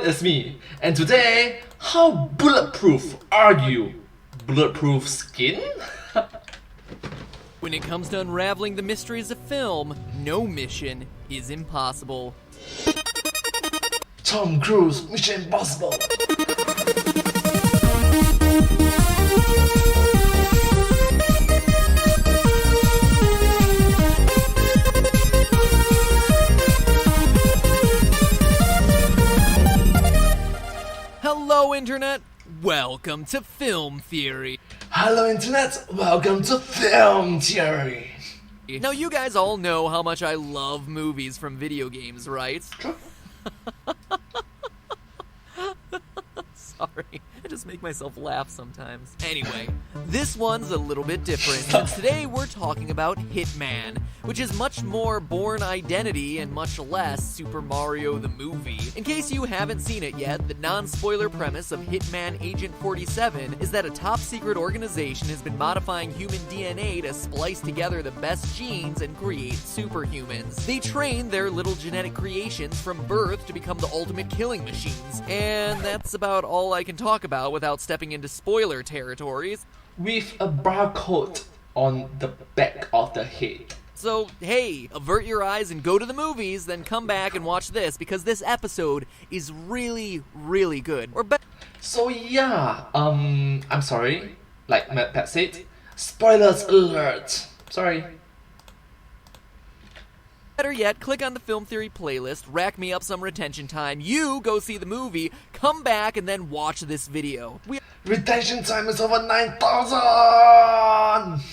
everyone, it's me. And today, how bulletproof are you? Bulletproof skin? When it comes to unraveling the mysteries of film, no mission is impossible. Tom Cruise, Mission Impossible. Hello, Internet! Welcome to Film Theory. Hello, Internet. Welcome to Film Theory. Now, you guys all know how much I love movies from video games, right? Sorry, I just make myself laugh sometimes. Anyway, this one's a little bit different, since today we're talking about Hitman, which is much more Bourne Identity and much less Super Mario the movie. In case you haven't seen it yet, the non-spoiler premise of Hitman Agent 47 is that a top-secret organization has been modifying human DNA to splice together the best genes and create superhumans. They train their little genetic creations from birth to become the ultimate killing machines, and that's about all I can talk about without stepping into spoiler territories. With a barcode on the back of the head. So, hey, avert your eyes and go to the movies, then come back and watch this, because this episode is really, really good. So yeah, I'm sorry, like Matt Pat said, spoilers alert. Sorry. Better yet, click on the Film Theory playlist, rack me up some retention time, you go see the movie, come back, and then watch this video. We Retention time is over 9,000!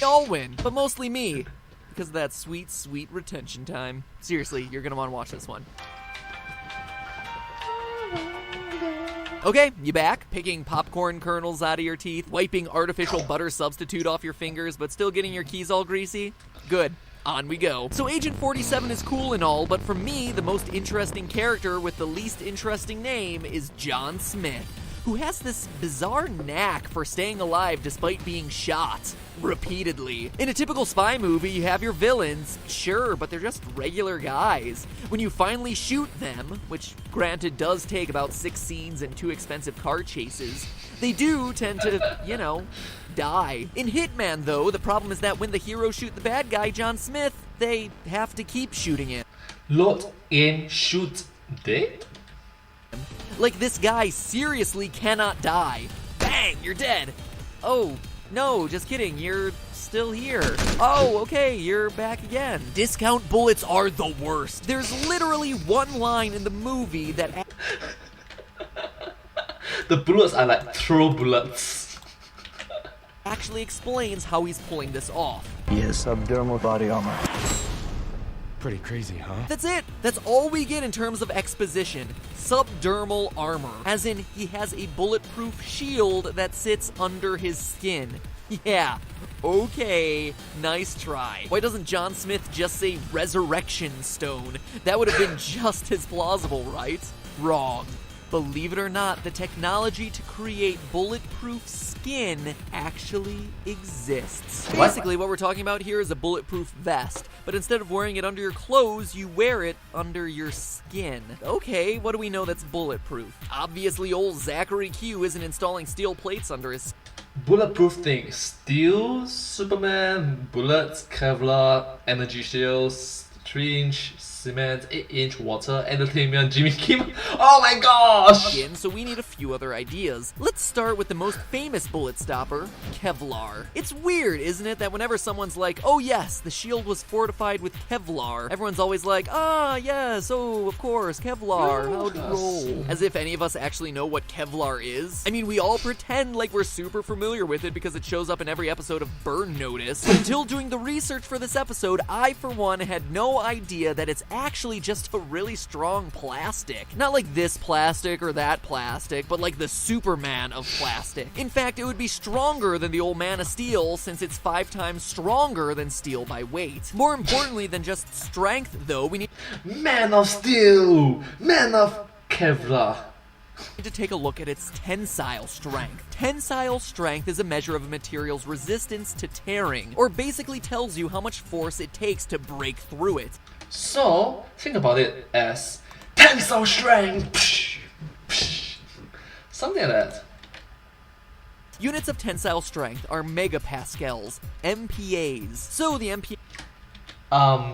all win, but mostly me, because of that sweet, sweet retention time. Seriously, you're gonna want to watch this one. Okay, you back? Picking popcorn kernels out of your teeth, wiping artificial butter substitute off your fingers, but still getting your keys all greasy? Good. On we go. So Agent 47 is cool and all, but for me, the most interesting character with the least interesting name is John Smith, who has this bizarre knack for staying alive despite being shot repeatedly. In a typical spy movie, you have your villains, sure, but they're just regular guys. When you finally shoot them, which granted does take about 6 scenes and 2 expensive car chases, they do tend to, you know, die. In Hitman, though, the problem is that when the heroes shoot the bad guy, John Smith, they have to keep shooting it. Load in, shoot, dead? Like, this guy seriously cannot die. Bang, you're dead. Oh, no, just kidding, you're still here. Oh, okay, you're back again. Discount bullets are the worst. There's literally one line in the movie that The bullets are like throw bullets. actually explains how he's pulling this off. He has subdermal body armor. Pretty crazy, huh? That's it. That's all we get in terms of exposition. Subdermal armor. As in, he has a bulletproof shield that sits under his skin. Yeah. Okay. Nice try. Why doesn't John Smith just say resurrection stone? That would have been just as plausible, right? Wrong. Believe it or not, the technology to create bulletproof skin actually exists. What? Basically, what we're talking about here is a bulletproof vest, but instead of wearing it under your clothes, you wear it under your skin. Okay, what do we know that's bulletproof? Obviously, old Zachary Q isn't installing steel plates under his... Bulletproof things: steel, Superman, bullets, Kevlar, energy shields, 3-inch cement, 8-inch water, entertainment, Jimmy Kim. Oh my gosh! So we need a few other ideas. Let's start with the most famous bullet stopper, Kevlar. It's weird, isn't it, that whenever someone's like, oh yes, the shield was fortified with Kevlar, everyone's always like, ah yes, oh of course, Kevlar, how'd you roll? As if any of us actually know what Kevlar is. I mean, we all pretend like we're super familiar with it because it shows up in every episode of Burn Notice. But until doing the research for this episode, I for one had no idea that it's actually just a really strong plastic. Not like this plastic or that plastic, but like the Superman of plastic. In fact, it would be stronger than the old Man of Steel since it's 5 times stronger than steel by weight. More importantly than just strength, though, we need Man of Steel! Man of Kevlar! to take a look at its tensile strength. Tensile strength is a measure of a material's resistance to tearing, or basically tells you how much force it takes to break through it. So, think about it as tensile strength. Something like that. Units of tensile strength are megapascals, MPAs. So the MPA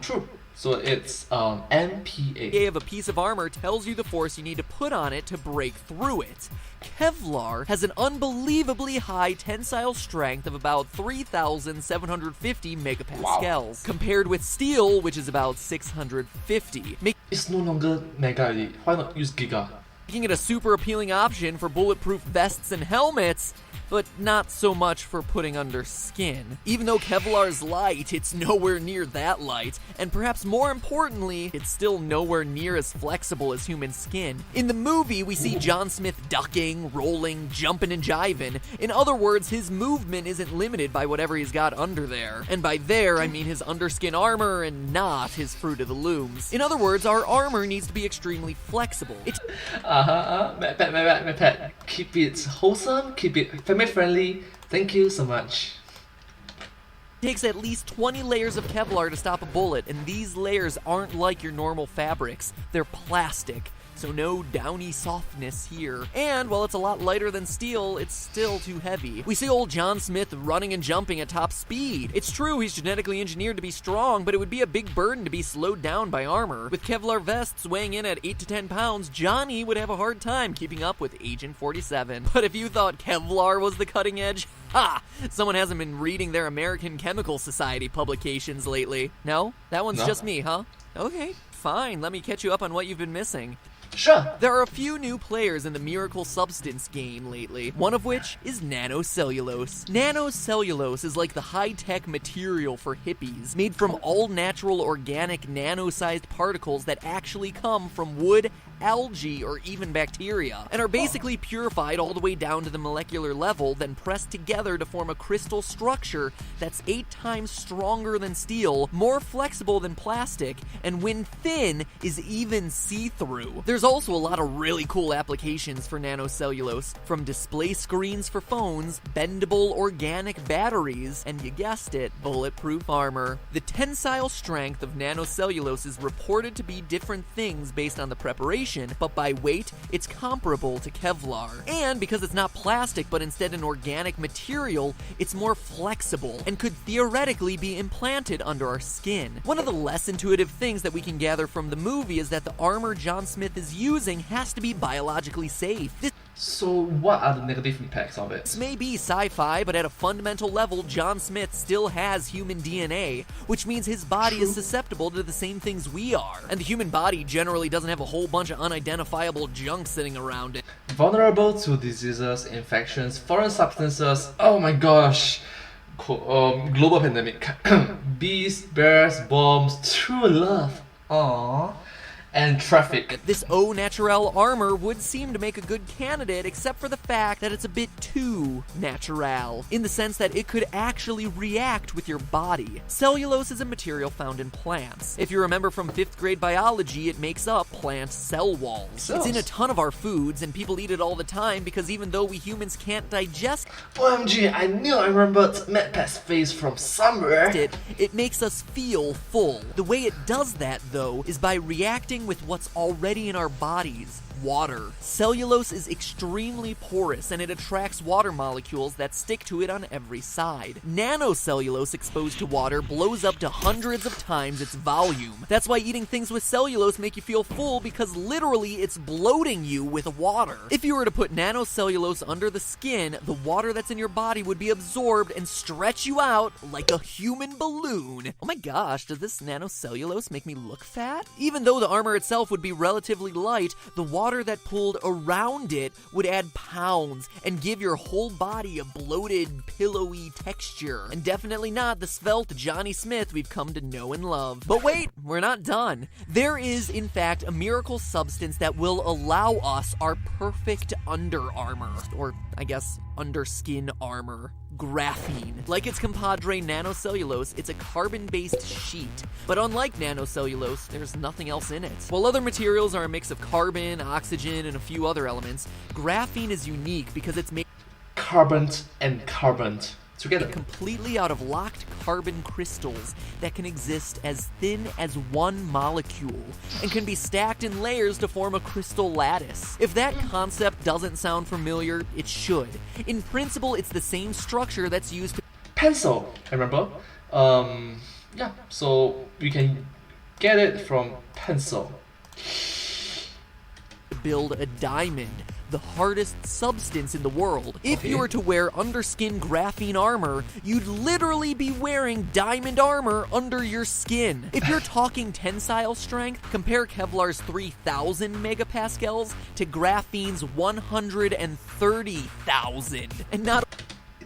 True. So it's MPA. of a piece of armor tells you the force you need to put on it to break through it. Kevlar has an unbelievably high tensile strength of about 3,750 megapascals, compared with steel, which is about 650, It's no longer mega already. Why not use giga? making it a super appealing option for bulletproof vests and helmets, but not so much for putting under skin. Even though Kevlar's light, it's nowhere near that light, and perhaps more importantly, it's still nowhere near as flexible as human skin. In the movie, we see John Smith ducking, rolling, jumping, and jiving. In other words, his movement isn't limited by whatever he's got under there. And by there, I mean his underskin armor and not his Fruit of the Looms. In other words, our armor needs to be extremely flexible. It My pet. Keep it wholesome, keep it family friendly. Thank you so much. takes at least 20 layers of Kevlar to stop a bullet, and these layers aren't like your normal fabrics. They're plastic, so no downy softness here. And while it's a lot lighter than steel, it's still too heavy. We see old John Smith running and jumping at top speed. It's true he's genetically engineered to be strong, but it would be a big burden to be slowed down by armor. With Kevlar vests weighing in at 8 to 10 pounds, Johnny would have a hard time keeping up with Agent 47. But if you thought Kevlar was the cutting edge, ha! Someone hasn't been reading their American Chemical Society publications lately. No? That one's No. just me, huh? Okay, fine. Let me catch you up on what you've been missing. Sure. There are a few new players in the Miracle Substance game lately, one of which is nanocellulose. Nanocellulose is like the high-tech material for hippies, made from all-natural organic nano-sized particles that actually come from wood, algae, or even bacteria, and are basically purified all the way down to the molecular level, then pressed together to form a crystal structure that's 8 times stronger than steel, more flexible than plastic, and when thin, is even see-through. There's also a lot of really cool applications for nanocellulose, from display screens for phones, bendable organic batteries, and you guessed it, bulletproof armor. The tensile strength of nanocellulose is reported to be different things based on the preparation, but by weight, it's comparable to Kevlar. And because it's not plastic, but instead an organic material, it's more flexible and could theoretically be implanted under our skin. One of the less intuitive things that we can gather from the movie is that the armor John Smith is using has to be biologically safe. So what are the negative impacts of it? This may be sci-fi, but at a fundamental level, John Smith still has human DNA, which means his body is susceptible to the same things we are. And the human body generally doesn't have a whole bunch of unidentifiable junk sitting around it. Vulnerable to diseases, infections, foreign substances. Oh my gosh. Global pandemic. Bees, bears, bombs, true love. Aww. And traffic. This au naturel armor would seem to make a good candidate, except for the fact that it's a bit too natural, in the sense that it could actually react with your body. Cellulose is a material found in plants. If you remember from 5th grade biology, it makes up plant cell walls. Cells. It's in a ton of our foods, and people eat it all the time because even though we humans can't digest OMG, I knew I remembered MadPat's face from somewhere. it makes us feel full. The way it does that, though, is by reacting with what's already in our bodies. Water. Cellulose is extremely porous and it attracts water molecules that stick to it on every side. Nanocellulose exposed to water blows up to hundreds of times its volume. That's why eating things with cellulose make you feel full, because literally it's bloating you with water. If you were to put nanocellulose under the skin, the water that's in your body would be absorbed and stretch you out like a human balloon. Oh my gosh, does this nanocellulose make me look fat? Even though the armor itself would be relatively light, the water that pulled around it would add pounds and give your whole body a bloated, pillowy texture. And definitely not the svelte Johnny Smith we've come to know and love. But wait, we're not done. There is, in fact, a miracle substance that will allow us our perfect under armor. Or, I guess, underskin armor. Graphene. Like its compadre nanocellulose, it's a carbon-based sheet. But unlike nanocellulose, there's nothing else in it. While other materials are a mix of carbon, oxygen, and a few other elements, graphene is unique because it's made Carbon and carbon. together. Completely out of locked carbon crystals that can exist as thin as one molecule and can be stacked in layers to form a crystal lattice. If that concept doesn't sound familiar, it should. In principle, it's the same structure that's used to Pencil, I remember. Yeah, so we can get it from pencil. build a diamond, the hardest substance in the world. If you were to wear underskin graphene armor, you'd literally be wearing diamond armor under your skin. If you're talking tensile strength, compare Kevlar's 3,000 megapascals to graphene's 130,000. And not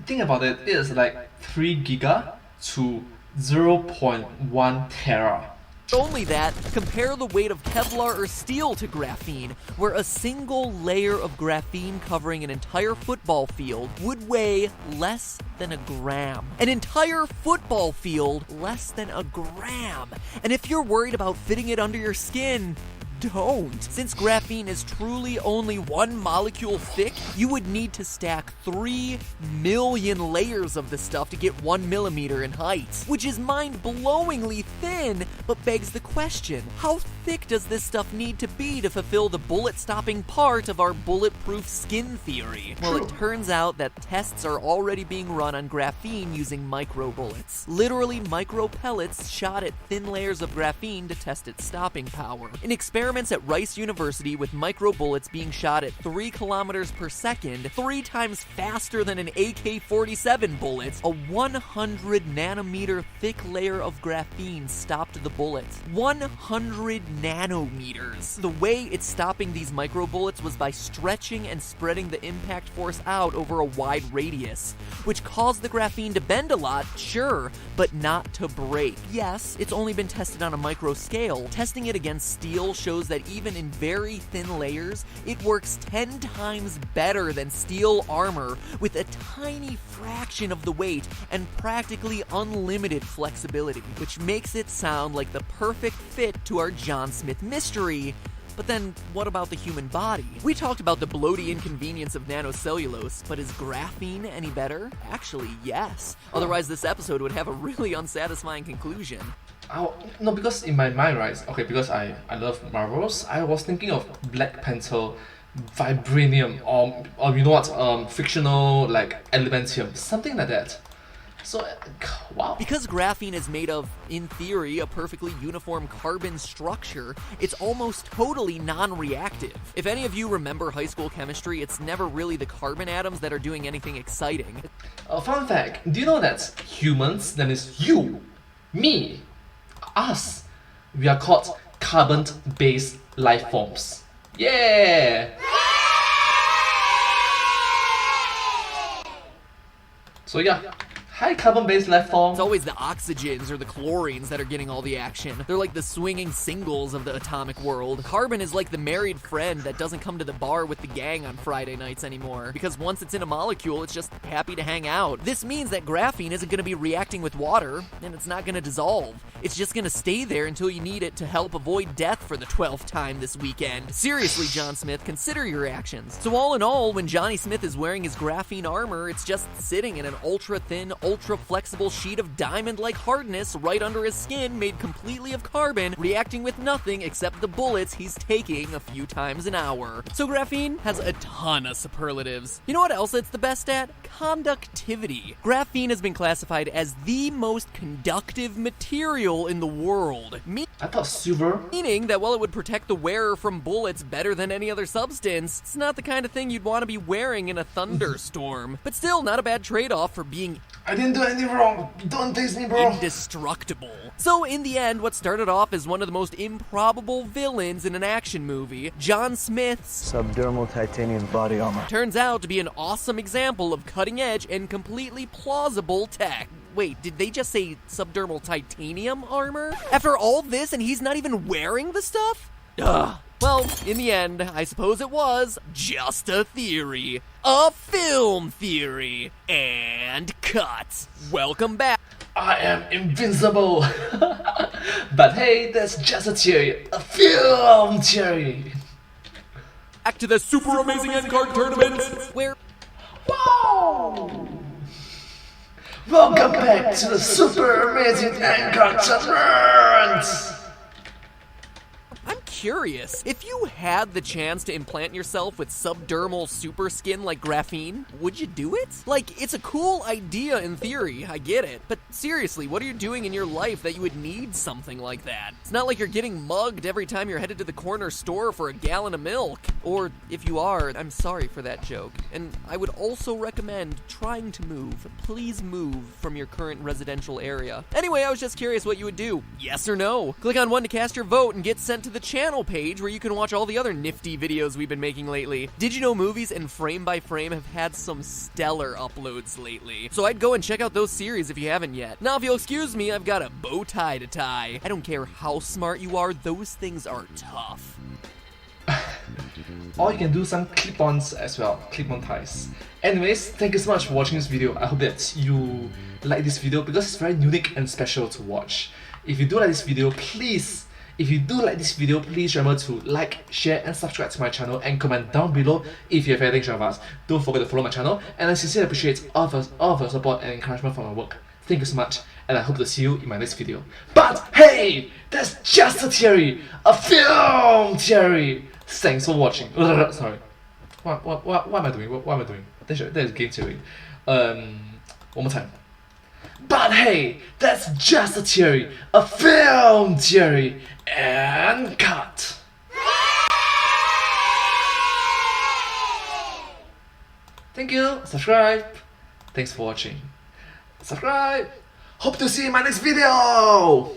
Think about it, it's like 3 giga to 0.1 tera. only that, compare the weight of Kevlar or steel to graphene, where a single layer of graphene covering an entire football field would weigh less than a gram. An entire football field, less than a gram. And if you're worried about fitting it under your skin, don't. Since graphene is truly only one molecule thick, you would need to stack 3 million layers of the stuff to get 1 millimeter in height, which is mind-blowingly thin, but begs the question, how thick does this stuff need to be to fulfill the bullet-stopping part of our bulletproof skin theory? Well, it turns out that tests are already being run on graphene using micro-bullets. Literally micro pellets shot at thin layers of graphene to test its stopping power. In experiments at Rice University with micro-bullets being shot at 3 kilometers per second, 3 times faster than an AK-47 bullet, a 100 nanometer thick layer of graphene stopped the bullet. 100 nanometers. The way it's stopping these micro-bullets was by stretching and spreading the impact force out over a wide radius, which caused the graphene to bend a lot, sure, but not to break. Yes, it's only been tested on a micro scale. Testing it against steel shows that even in very thin layers, it works 10 times better than steel armor with a tiny fraction of the weight and practically unlimited flexibility, which makes it sound like the perfect fit to our John Smith mystery. But then, what about the human body? We talked about the bloaty inconvenience of nanocellulose, but is graphene any better? Actually, yes. Otherwise, this episode would have a really unsatisfying conclusion. No, because in my mind, right, okay, because I love Marvels, I was thinking of Black Panther, Vibranium, or you know what, fictional, like, Elementium, something like that. So, wow. Because graphene is made of, in theory, a perfectly uniform carbon structure, it's almost totally non-reactive. If any of you remember high school chemistry, it's never really the carbon atoms that are doing anything exciting. Fun fact, do you know that humans, that is you, me, us, we are called carbon-based life forms. Yeah! So yeah. Hi, carbon-based life form. It's always the oxygens or the chlorines that are getting all the action. They're like the swinging singles of the atomic world. Carbon is like the married friend that doesn't come to the bar with the gang on Friday nights anymore, because once it's in a molecule, it's just happy to hang out. This means that graphene isn't going to be reacting with water, and it's not going to dissolve. It's just going to stay there until you need it to help avoid death for the 12th time this weekend. Seriously, John Smith, consider your actions. So all in all, when Johnny Smith is wearing his graphene armor, it's just sitting in an ultra-thin, ultra-flexible sheet of diamond-like hardness right under his skin, made completely of carbon, reacting with nothing except the bullets he's taking a few times an hour. So graphene has a ton of superlatives. You know what else it's the best at? Conductivity. Graphene has been classified as the most conductive material in the world. I thought silver. Meaning that while it would protect the wearer from bullets better than any other substance, it's not the kind of thing you'd want to be wearing in a thunderstorm. But still, not a bad trade-off for being I didn't do anything wrong. Don't taste me, bro. indestructible. So in the end, what started off as one of the most improbable villains in an action movie, John Smith's Subdermal titanium body armor. turns out to be an awesome example of cutting-edge and completely plausible tech. Wait, did they just say subdermal titanium armor? After all this, and he's not even wearing the stuff? Ugh. Well, in the end, I suppose it was just a theory. A film theory. And cut. Welcome back. I am invincible. But hey, that's just a theory. A film theory. Back to the super amazing end card tournament, where Wow! Welcome back to the super amazing entertainment! I'm curious, if you had the chance to implant yourself with subdermal super skin like graphene, would you do it? Like, it's a cool idea in theory, I get it, but seriously, what are you doing in your life that you would need something like that? It's not like you're getting mugged every time you're headed to the corner store for a gallon of milk. Or, if you are, I'm sorry for that joke. And I would also recommend trying to move. Please move from your current residential area. Anyway, I was just curious what you would do. Yes or no? Click on one to cast your vote and get sent to the channel page where you can watch all the other nifty videos we've been making lately. Did you know Movies and Frame by Frame have had some stellar uploads lately? So I'd go and check out those series if you haven't yet. Now, if you'll excuse me, I've got a bow tie to tie. I don't care how smart you are, those things are tough. Or you can do some clip-ons as well, clip-on ties. Anyways, thank you so much for watching this video. I hope that you like this video because it's very unique and special to watch. If you do like this video, please remember to like, share and subscribe to my channel and comment down below if you have anything to share with us. Don't forget to follow my channel, and I sincerely appreciate all of your support and encouragement for my work. Thank you so much, and I hope to see you in my next video. But hey, that's just a theory, a film theory. Thanks for watching. Sorry. What am I doing? What am I doing? That is game theory. One more time. But hey, that's just a theory, a film theory, and cut. Thank you. Subscribe. Thanks for watching. Subscribe. Hope to see you in my next video.